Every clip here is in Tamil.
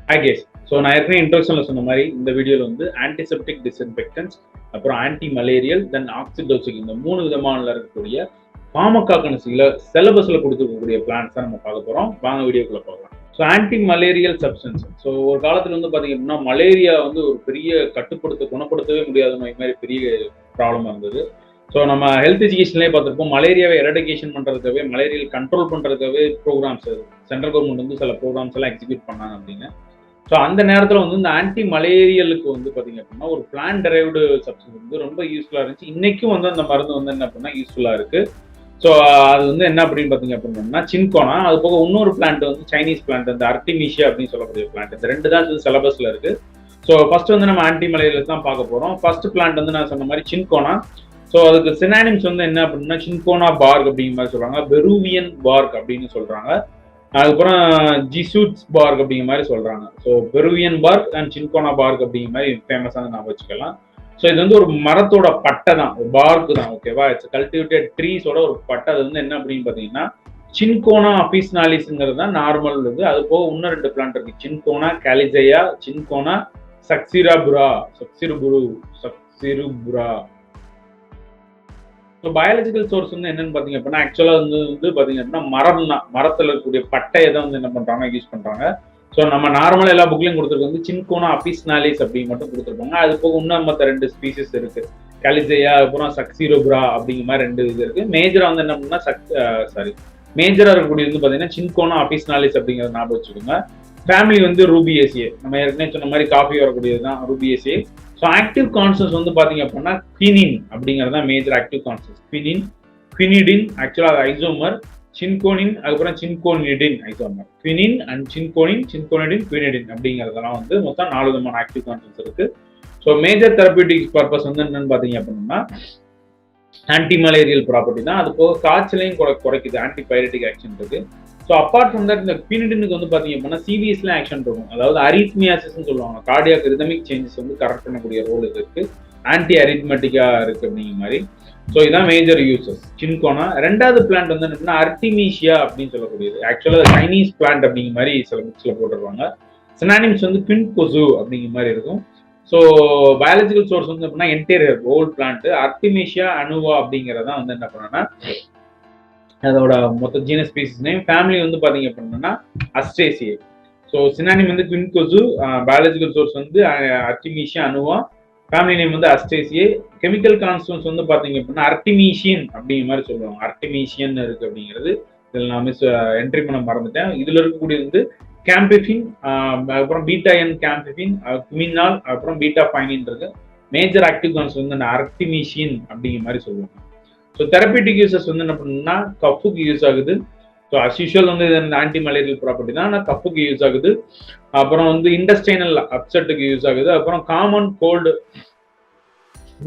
Hi guys. ஸோ நான் ஏற்கனவே இன்ட்ரோடக்ஷனில் சொன்ன மாதிரி இந்த வீடியோவில் வந்து ஆன்டிசெப்டிக் டிஸ்இன்ஃபெக்டன்ஸ், அப்புறம் ஆன்டி மலேரியல், தென் ஆக்சிடோசிக், இந்த 3 விதமான இருக்கக்கூடிய ஃபார்மகாகனசியில் சிலபஸில் கொடுத்துருக்கக்கூடிய பிளான்ஸ் தான் நம்ம பார்க்க போகிறோம். வாங்க வீடியோக்குள்ளே போகலாம். So anti malarial substance. So ஒரு காலத்தில் வந்து பார்த்தீங்க அப்படின்னா மலேரியா வந்து ஒரு பெரிய குணப்படுத்தவே முடியாத நோய் மாதிரி பெரிய ப்ராப்ளமாக இருந்தது. ஸோ நம்ம ஹெல்த் எஜுகேஷன்லேயே பார்த்துருப்போம், மலேரியாவை எரடிகேஷன் பண்ணுறதுக்காகவே, மலேரியா கண்ட்ரோல் பண்ணுறதுக்காகவே ப்ரோக்ராம்ஸ் சென்ட்ரல் கவர்மெண்ட் வந்து சில ப்ரோக்ராம்ஸ் எல்லாம் எக்ஸிக்யூட் பண்ணாங்க அப்படின்னு. ஸோ அந்த நேரத்தில் வந்து இந்த ஆன்டி மலேரியலுக்கு வந்து பார்த்தீங்க அப்படின்னா ஒரு பிளான்ட் டெரைவ்டு சப்ஸ்டன்ஸ் வந்து ரொம்ப யூஸ்ஃபுல்லாக இருந்துச்சு. இன்னைக்கும் வந்து அந்த மருந்து வந்து என்ன பண்ணால் யூஸ்ஃபுல்லாக இருக்கு. ஸோ அது வந்து என்ன அப்படின்னு பார்த்தீங்க அப்படின்னா சின்கோனா, அது போக இன்னொரு பிளான்ட் வந்து சைனீஸ் பிளான்ட், அந்த அர்டிமிஷியா அப்படின்னு சொல்லக்கூடிய பிளான்ட். இந்த 2 தான் சிலபஸ்ல இருக்கு. ஸோ ஃபர்ஸ்ட் வந்து நம்ம ஆன்டி மலேரியல் தான் பார்க்க போறோம். ஃபர்ஸ்ட் பிளான்ட் வந்து நான் சொன்ன மாதிரி சின்கோனா. ஸோ அதுக்கு சினானிம்ஸ் வந்து என்ன அப்படின்னா சின்கோனா பார்க் அப்படிங்கிற மாதிரி சொல்றாங்க, பெருவியன் பார்க் அப்படின்னு சொல்றாங்க, அதுக்கப்புறம் ஜிசூட்ஸ் பார்க் அப்படிங்கிற மாதிரி சொல்றாங்க. So Peruvian park and cinchona park அப்படிங்கிற மாதிரி ஃபேமஸான நான் வச்சுக்கலாம். ஸோ இது வந்து ஒரு மரத்தோட பட்டை தான், ஒரு பார்க் தான், ஓகேவா? இட்ஸ் கல்டிவேட்டட் ட்ரீஸோட ஒரு பட்டை. அது வந்து என்ன அப்படின்னு பார்த்தீங்கன்னா சின்கோனா அபிஸ்னாலிஸ்ங்கிறது தான் நார்மல் இது. அது போக இன்னும் 2 பிளான்ட் இருக்கு, cinchona calisaya, cinchona succirubra. So biological source வந்து என்னன்னு பார்த்தீங்க அப்படின்னா ஆக்சுவலாக வந்து பார்த்தீங்க அப்படின்னா மரம் தான், மரத்தில் இருக்கக்கூடிய பட்டையை தான் வந்து என்ன பண்ணுறாங்க, யூஸ் பண்ணுறாங்க. ஸோ நம்ம நார்மலாக எல்லா புக்லையும் கொடுத்துருக்கு வந்து சின்கோனா அபிஸ்னாலிஸ் அப்படின்னு மட்டும் கொடுத்துருப்பாங்க. அது போக இன்னும் மற்ற 2 ஸ்பீசிஸ் இருக்கு, கலிசையா, அப்புறம் சக்சிரோபுரா அப்படிங்கிற மாதிரி 2 இது இருக்கு. மேஜரா வந்து என்ன பண்ணா மேஜரா இருக்கக்கூடிய வந்து பார்த்தீங்கன்னா சின்கோனா அபிஸ்னாலிஸ் அப்படிங்கிறத ஞாபகம் வச்சுக்கோங்க. ஃபேமிலி வந்து ரூபியேசியே, நம்ம ஏற்கனவே சொன்ன மாதிரி காஃபி வரக்கூடியது தான் ரூபியேசியே. ஸோ ஆக்டிவ் கான்ஸ்டன்ஸ் வந்து பார்த்தீங்க அப்படின்னா குவினின் அப்படிங்கிறது தான் மேஜர் ஆக்டிவ் கான்ஸ்டன்ஸ். குவினிடின் ஆக்சுவலாக அது ஐசோமர், சின்கோனின், அதுக்கப்புறம் சின்கோனிடின் ஐசோமர். குவினின் அண்ட் சின்கோனிடின், குவினிடின் அப்படிங்கிறதெல்லாம் வந்து மொத்தம் 4 விதமான ஆக்டிவ் கான்ஸ்டன்ஸ் இருக்கு. ஸோ மேஜர் தெரபியூட்டிக் பர்பஸ் வந்து என்னன்னு பார்த்தீங்க அப்படின்னா ஆன்டி மலேரியல் ப்ராப்பர்ட்டி தான். அது போக காய்ச்சலையும் குறைக்குது, ஆன்டிபைரட்டிக் ஆக்ஷன் இருக்கு. ஸோ அப்பார்ட் ஃப்ரம் தட் இந்த குவினிடினுக்கு வந்து பார்த்தீங்க அப்படின்னா சிவிஎஸ்ல ஆக்ஷன் இருக்கும், அதாவது அரித்மியாசிஸ்ன்னு சொல்லுவாங்க, கார்டியாக் ரிதமிக் சேஞ்சஸ் வந்து கரெக்ட் பண்ணக்கூடிய ரோல் இது இருக்கு, ஆன்டி அரித்மெட்டிக்கா இருக்கு அப்படிங்கிற மாதிரி. ஸோ இதான் மேஜர் யூசஸ் சின்கோனா. 2வது பிளான்ட் வந்து என்ன அர்டிமிஷியா அப்படின்னு சொல்லக்கூடியது. ஆக்சுவலாக சைனீஸ் பிளான்ட் அப்படிங்கிற மாதிரி சில புக்ஸ்ல போட்டுருவாங்க. சினானிம்ஸ் வந்து குவின்கொசு அப்படிங்கிற மாதிரி இருக்கும். ஸோ பயாலஜிக்கல் சோர்ஸ் வந்து அப்படின்னா என்டீரியர் ஓல்ட் பிளான்ட் அர்டிமிஷியா அனுவா அப்படிங்கிறதான் வந்து என்ன பண்ணனா அதோட மொத்த ஜீனஸ் ஸ்பீசிஸ் நேம். ஃபேமிலி வந்து பாத்தீங்க அப்படின்னா அஸ்ட்ரேசியே. ஸோ சினானிம் வந்து குவின்கொசு, பயாலஜிக்கல் சோர்ஸ் வந்து அர்டிமிஷியா அனுவா, ஃபேமிலி நேம் வந்து அஸ்ட்ரேசியே. கெமிக்கல் கான்ஸ்டன்ஸ் வந்து பாத்தீங்க அப்படின்னா அர்டிமிஷியன் அப்படிங்கிற மாதிரி சொல்லுவாங்க, அர்டிமிஷியன் இருக்கு அப்படிங்கிறது. இதில் நான் என்ட்ரி பண்ண மறந்துட்டேன். இதுல இருக்கக்கூடிய வந்து கேம்பிஃபின், அப்புறம் பீட்டா என் கேம்பிஃபின், குமினால், அப்புறம் பீட்டா ஃபைனின் இருக்கு. மேஜர் ஆக்டிவ் கான்ஸ்டன்ஸ் வந்து அர்டிமிஷியன் அப்படிங்கிற மாதிரி சொல்லுவாங்க. ஸோ தெரபியூட்டிக் யூசஸ் வந்து என்ன பண்ணணும்னா கஃபுக்கு யூஸ் ஆகுது. ஸோ அஸ் யூஷுவல் வந்து இது ஆன்டி மலேரியல் ப்ராப்பர்ட்டி தான், ஆனால் கஃபுக்கு யூஸ் ஆகுது. அப்புறம் வந்து இண்டஸ்டைனல் அப்செட்டுக்கு யூஸ் ஆகுது. அப்புறம் common cold,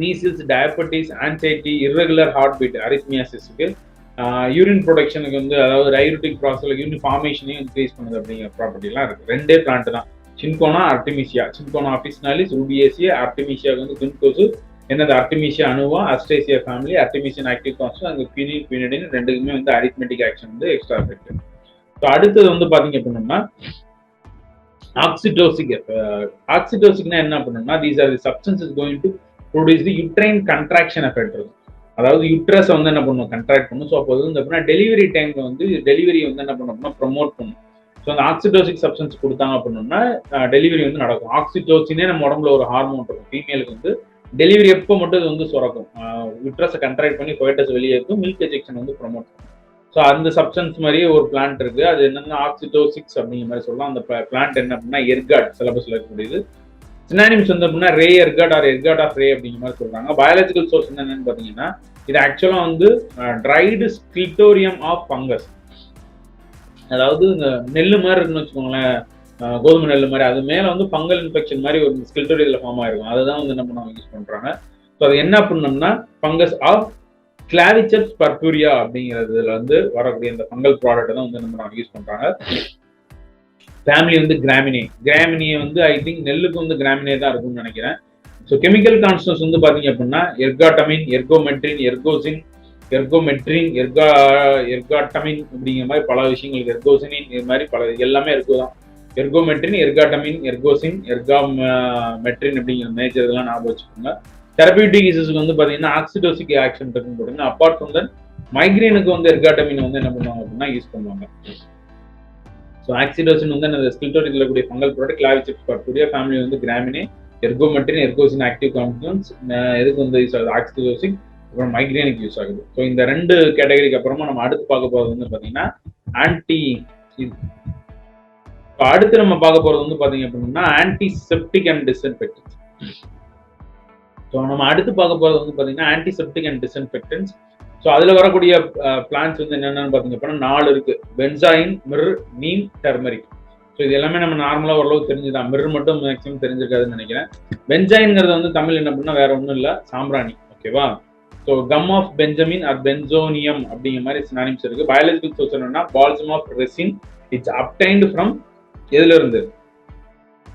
measles, diabetes, anxiety, irregular heart beat, அரித்மியாசிஸ்க்கு, யூரின் ப்ரொடக்ஷனுக்கு வந்து அதாவது டையூரிட்டிக் ப்ராசஸ்ல யூரின் ஃபார்மேஷனையும் இன்க்ரீஸ் பண்ணுது அப்படிங்கிற ப்ராப்பர்ட்டிலாம் இருக்கு. 2 பிளான்ட் தான், சின்கோனா அர்டிமிஷியா. சின்கோனா அபிஸ்னாலிஸ் ரூபியேசியா, அர்டிமிஷியாவுக்கு வந்து குவின்கொசு, என்னது அர்டிமிஷியா அனுவா, அஸ்ட்ரேசியா ஃபேமிலி, அர்டிமிஷியன் ஆக்டிவ் கான்ஸ்டன்ட், அங்கே குவினிடின் 2க்குமே வந்து அரித்மெட்டிக் ஆக்ஷன் வந்து எக்ஸ்ட்ரா எஃபெக்ட். ஸோ அடுத்தது வந்து பாத்தீங்க அப்படின்னா ஆக்சிடோசிக். ஆக்சிடோசிக்னா என்ன பண்ணணும்னா these are the substances going to produce the uterine contraction effect இருக்கும். அதாவது யூட்ரஸ் வந்து என்ன பண்ணும், கண்ட்ராக்ட் பண்ணும். ஸோ அப்போ வந்து அப்படின்னா டெலிவரி டைம்ல வந்து டெலிவரி வந்து என்ன பண்ணணும்னா ப்ரொமோட் பண்ணும். ஸோ அந்த ஆக்சிடோசிக் சப்ஸ்டன்ஸ் கொடுத்தாங்க அப்படின்னா டெலிவரி வந்து நடக்கும். ஆக்சிடோசினே நம்ம உடம்புல ஒரு ஹார்மோன் இருக்கும், ஃபீமேலுக்கு வந்து டெலிவரி எப்போ மட்டும் இது வந்து சுரக்கும், யூட்ரஸை கண்ட்ராக்ட் பண்ணி ஃபோய்டஸ் வெளியே இருக்கும், மில்க் எஜெக்ஷன் வந்து ப்ரொமோட் பண்ணும். ஸோ அந்த சப்ஸ்டன்ஸ் மாதிரியே ஒரு பிளான்ட் இருக்கு, அது என்னன்னா ஆக்சிடோசிக்ஸ் அப்படிங்கிற மாதிரி சொல்லலாம். அந்த பிளான்ட் என்ன அப்படின்னா எர்காட், சிலபஸ்ல இருக்கக்கூடியது. சினானிம்ஸ் வந்து அப்படின்னா ரே எர்காட் ஆர் எர்காட் ஆஃப் ரே அப்படிங்கிற மாதிரி சொல்றாங்க. பயாலஜிக்கல் சோர்ஸ் என்னன்னு பாத்தீங்கன்னா இது ஆக்சுவலா வந்து ட்ரைடு ஸ்கில்டோரியம் ஆஃப் ஃபங்கஸ், அதாவது இந்த நெல்லு மாதிரி இருக்குன்னு வச்சுக்கோங்களேன், கோதுமை நெல் மாதிரி, அது மேல வந்து ஃபங்கல் இன்ஃபெக்ஷன் மாதிரி ஒரு ஸ்கில்டோரியல் ஃபார்ம் ஆயிருக்கும். அதுதான் வந்து என்ன பண்ணுவாங்க, யூஸ் பண்றாங்க. ஸோ அது என்ன பண்ணோம்னா ஃபங்கஸ் ஆஃப் கிளாவிச்சப்ஸ் பர்பூரியா அப்படிங்கிறதுல வந்து வரக்கூடிய இந்த ஃபங்கல் ப்ராடக்ட் தான் வந்து நம்ம யூஸ் பண்றாங்க. ஃபேமிலி வந்து கிராமினியே வந்து ஐ திங்க் நெல்லுக்கு வந்து கிராமினே தான் இருக்கும்னு நினைக்கிறேன். ஸோ கெமிக்கல் கான்ஸ்டன்ஸ் வந்து பாத்தீங்க அப்படின்னா எர்காட்டமின், எர்கோமெட்ரின், எர்கோசின், எர்காட்டமின் அப்படிங்கிற மாதிரி பல விஷயங்களுக்கு, எர்கோசினின் இது மாதிரி பல எல்லாமே இருக்குதான். எர்கோமெட்ரின், எர்காட்டமின், எர்கோசின், எர்காமெட்ரின் அப்படிங்கிற மேஜர் இதெல்லாம் ஞாபகம் வச்சுக்கோங்க. தெரபியூட்டிக் யூசஸ்க்கு வந்து பார்த்தீங்கன்னா ஆக்சிடோசிக் ஆக்ஷன் இருக்குன்னு போட்டுங்க. அப்பார்ட் ஃப்ரம் தட் மைக்ரேனுக்கு வந்து எர்காட்டமின் வந்து என்ன பண்ணுவாங்க அப்படின்னா யூஸ் பண்ணுவாங்க. ஸோ ஆக்சிடோசின் வந்து அந்த ஸ்கில்டோரில் இருக்கக்கூடிய ஃபங்கல் ப்ராடக்ட் கிளாவிசிப்ஸ் பார்க்கக்கூடிய ஃபேமிலி வந்து கிராமினே, எர்கோமெட்ரின், எர்கோசின் ஆக்டிவ் காம்பவுண்ட்ஸ் எதுக்கு வந்து யூஸ் ஆகுது ஆக்சிடோசிக், அப்புறம் மைக்ரேனுக்கு யூஸ் ஆகுது. ஸோ இந்த 2 கேட்டகரிக்கு அப்புறமா நம்ம அடுத்து பார்க்க போகிறது வந்து பார்த்தீங்கன்னா அடுத்து நம்ம பார்க்க போறது வந்து பாத்தீங்க அப்படின்னா ஆன்டிசெப்டிக் அண்ட் டிஸ்இன்ஃபெக்டன்ஸ். ஸோ நம்ம அடுத்து பார்க்க போறது வந்து பாத்தீங்கன்னா ஆன்டிசெப்டிக் அண்ட் டிஸ்இன்ஃபெக்டன்ஸ். ஸோ அதுல வரக்கூடிய பிளான்ஸ் வந்து என்னென்னு பாத்தீங்க அப்படின்னா 4 இருக்கு. Benzoin, Mir, neem, turmeric. So இது எல்லாமே நம்ம நார்மலா ஓரளவு தெரிஞ்சுதான். மிர் மட்டும் மேக்ஸிமம் தெரிஞ்சிருக்காதுன்னு நினைக்கிறேன். பென்சாயின்ங்கிறது வந்து தமிழ் என்ன பண்ணா வேற ஒன்றும் இல்லை, சாம்பிராணி. ஓகேவா? So gum of benjamin or benzonium அப்படிங்கிற மாதிரி சினானிம்ஸ் இருக்கு. பயாலஜிக்கல் சோர்ஸ் என்னன்னா balsam of resin, it's obtained from எதுல இருந்து?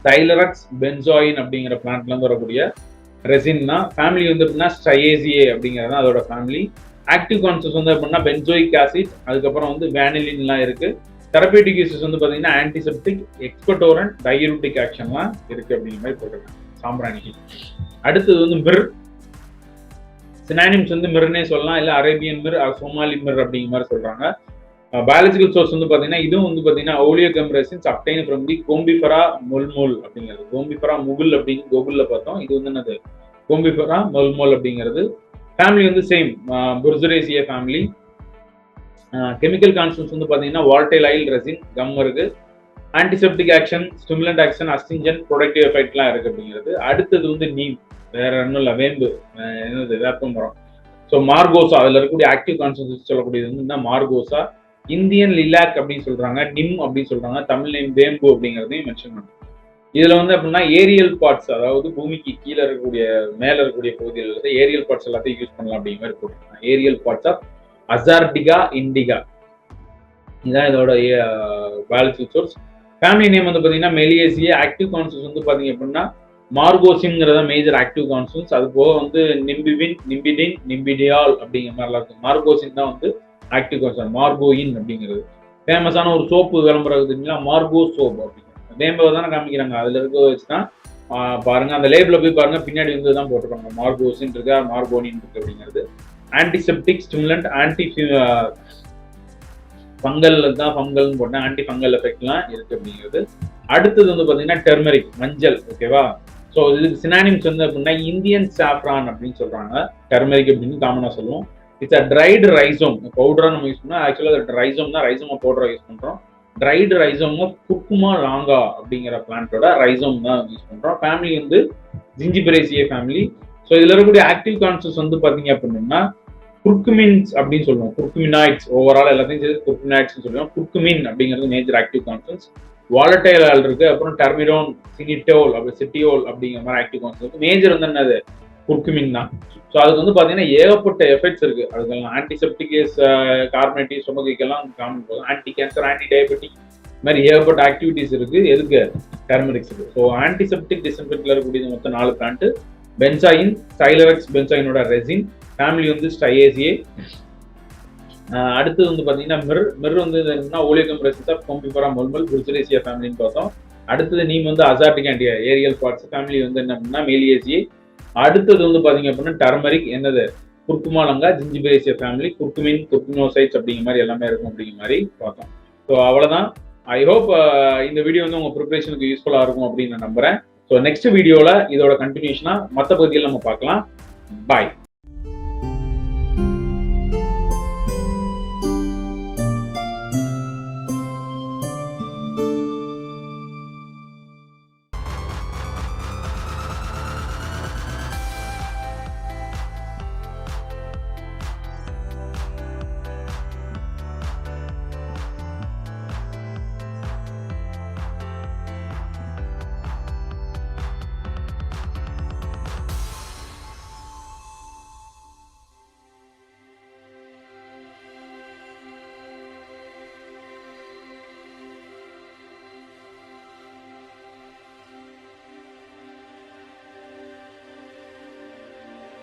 தைலரக்ஸ் பென்சாயின் அப்படிங்கிற பிளான்ட்ல இருந்து வரக்கூடிய ரெசின் தான். ஃபேமிலி வந்து எப்படின்னா ஸ்ட்ரையேசியே அப்படிங்கிறது அதோட ஃபேமிலி. ஆக்டிவ் கான்செப்ட்ஸ் வந்து எப்படின்னா பென்சோயிக் ஆசிட், அதுக்கப்புறம் வந்து வேனிலின்லாம் இருக்கு. தெரபியூட்டிக் யூசஸ் வந்து பாத்தீங்கன்னா ஆன்டிசெப்டிக், எக்ஸ்பெக்டோரன்ட், டையூரிட்டிக் ஆக்ஷன்லாம் இருக்கு அப்படிங்கிற மாதிரி போட்டிருக்காங்க சாம்பிராணிக்கு. அடுத்தது வந்து மிர். சினானிம்ஸ் வந்து மிர்னே சொல்லலாம், இல்ல அரேபியன் மிர், சோமாலி மிர் அப்படிங்கிற மாதிரி சொல்றாங்க. பயாலஜிக்கல் சோர்ஸ் வந்து பாத்தீங்கன்னா இதுவும் வந்து பாத்தீங்கன்னா oleogum resins obtain from the commiphora mukul அப்படிங்கிறது. கோம்பிஃபெரா முகுல் அப்படின்னு கோகுல்ல பார்த்தோம். இது வந்து என்னது? கோம்பிஃபெரா முல்முல் அப்படிங்கிறது. ஃபேமிலி வந்து same, burseraceae family. Chemical constants வந்து பாத்தீங்கன்னா வால்டைல் ரெசின், கம் இருக்கு. Antiseptic action, stimulant action, astringent, protective எஃபெக்ட்லாம் இருக்கு அப்படிங்கிறது. அடுத்தது வந்து நீம், வேற ஒன்றும் இல்லை, வேம்பு, என்னது வேப்ப மரம். ஸோ மார்கோசா, அதுல இருக்கக்கூடிய ஆக்டிவ் கான்ஸ்டன்ஸ் சொல்லக்கூடியது வந்து மார்கோசா. இந்தியன் லிலாக் அப்படின்னு சொல்றாங்க, நிம் அப்படின்னு சொல்றாங்க, தமிழ் நேம் வேம்பு அப்படிங்கிறதையும் மென்ஷன் பண்ணுறாங்க. இதுல வந்து அப்படின்னா ஏரியல் பார்ட்ஸ், அதாவது பூமிக்கு கீழே இருக்கக்கூடிய மேல இருக்கக்கூடிய பகுதியில் இருந்து ஏரியல் பார்ட்ஸ் எல்லாத்தையும் யூஸ் பண்ணலாம் அப்படிங்கிற மாதிரி போட்டுருக்காங்க. ஏரியல் பார்ட்ஸ் ஆஃப் அசார்டிகா இண்டிகா, இதுதான் இதோட பயாலஜிக்கல் சோர்ஸ். ஃபேமிலி நேம் வந்து பாத்தீங்கன்னா மெலியேசியா. ஆக்டிவ் கான்ஸ்டன்ஸ் வந்து பாத்தீங்க அப்படின்னா மார்கோசின்ங்கிறத மேஜர் ஆக்டிவ் கான்ஸ்டன்ஸ். அது போக வந்து நிம்பிவின், நிம்பிடின், நிம்பிடியால் அப்படிங்கிற மாதிரிலாம் இருக்கும். மார்கோசின் தான் வந்து ஆக்டிவ் கான்ஸ்டன்ட். மார்கோயின் அப்படிங்கிறது ஃபேமஸான ஒரு சோப்பு விளம்பரம் இருக்குங்களா, மார்கோ சோப் அப்படிங்கிறது. வேம்பை தானே காமிக்கிறாங்க, அதுல இருக்க வச்சுதான் பாருங்க, அந்த லேபிள போய் பாருங்க, பின்னாடி வந்து தான் போட்டிருக்காங்க மார்கோசின் இருக்கா, மார்கோனின் இருக்கு அப்படிங்கிறது. ஆன்டிசெப்டிக், ஸ்டிமுலண்ட், ஆன்டி ஃபங்கல் தான், ஃபங்கல்னு போட்டேன், ஆன்டி ஃபங்கல் எஃபெக்ட்லாம் இருக்கு அப்படிங்கிறது. அடுத்தது வந்து பாத்தீங்கன்னா டெர்மரிக், மஞ்சள். ஓகேவா? ஸோ இதுக்கு சினானிம்ஸ் வந்து அப்படின்னா இந்தியன் சாஃப்ரான் அப்படின்னு சொல்றாங்க. டெர்மரிக் அப்படின்னு காமனா சொல்லுவோம். இட்ஸ் அ ட்ரைடு ரைசோம், பவுடரா நம்ம யூஸ் பண்ணோம். ஆக்சுவலாக ரைசோம் தான், ரைசோமா பவுடரா யூஸ் பண்றோம். ட்ரைடு ரைசோம் ஆஃப் குர்குமா லாங்கா அப்படிங்கிற பிளான்ட்டோட ரைசோம் தான் யூஸ் பண்றோம். ஃபேமிலி வந்து ஜிஞ்சிபரேசியே ஃபேமிலி. ஸோ இதுல இருக்கக்கூடிய ஆக்டிவ் கான்செப்ட்ஸ் வந்து பாத்தீங்க அப்படின்னா குர்குமின்ஸ் அப்படின்னு சொல்லுவோம். குர்குமினாய்ட்ஸ், ஓவரால் எல்லாத்தையும் சேர்த்து குர்குமினாய்ட்ஸ் சொல்லுவோம். குர்குமின் அப்படிங்கிறது மேஜர் ஆக்டிவ் கான்செப்ட்ஸ். வாலட்டைல் இருக்கு, அப்புறம் டர்மிடோன், சினிட்டோல், அப்படி சிட்டியோல் அப்படிங்கிற மாதிரி ஆக்டிவ் கான்செப்ட். மேஜர் வந்து என்னது? குர்குமின் தான். ஸோ அதுக்கு வந்து பாத்தீங்கன்னா ஏகப்பட்ட எஃபெக்ட்ஸ் இருக்கு. அதுக்கெல்லாம் ஆன்டிசெப்டிகேஸ், கார்பனேட்டிவ், ஸ்டொமக்குக்கெல்லாம் காமன் போதும். ஆன்டி கேன்சர், ஆன்டி டயபெட்டிக், இந்த மாதிரி ஏகப்பட்ட ஆக்டிவிட்டிஸ் இருக்கு. எதுக்கு? டர்மரிக்ஸ் இருக்கு. ஸோ ஆன்டிசெப்டிக் டிஸ்இன்ஃபெக்ட்ல இருக்கக்கூடியது மொத்தம் 4 பிளான்ட். பென்சாயின், தைலரக்ஸ் பென்சாயினோட ரெசின். ஃபேமிலி வந்து ஸ்ட்ரையேசியே. அடுத்து வந்து பாத்தீங்கன்னா மிர் வந்து oleogum resins of commiphora mukul, burseraceae ஃபேமிலின்னு பார்த்தோம். அடுத்தது நீம் வந்து அசார்டிக் அண்ட் ஏரியல் பார்ட்ஸ். ஃபேமிலி வந்து என்ன அப்படின்னா மெலியேசியே. அடுத்தது வந்து பாத்தீங்க அப்படின்னா டர்மரிக், என்னது? குர்குமா லங்கா, ஜிஞ்சிபரேசியா ஃபேமிலி. குர்குமின், குர்குமினோசைட்ஸ் அப்படிங்கிற மாதிரி எல்லாமே இருக்கும் அப்படிங்கிற மாதிரி பார்த்தோம். ஸோ அவ்வளவுதான். ஐ ஹோப் இந்த வீடியோ வந்து உங்க ப்ரிப்பரேஷனுக்கு யூஸ்ஃபுல்லா இருக்கும் அப்படின்னு நான் நம்புறேன். ஸோ நெக்ஸ்ட் வீடியோல இதோட கண்டினியூஷனா மற்ற பகுதியில் நம்ம பார்க்கலாம். பாய்.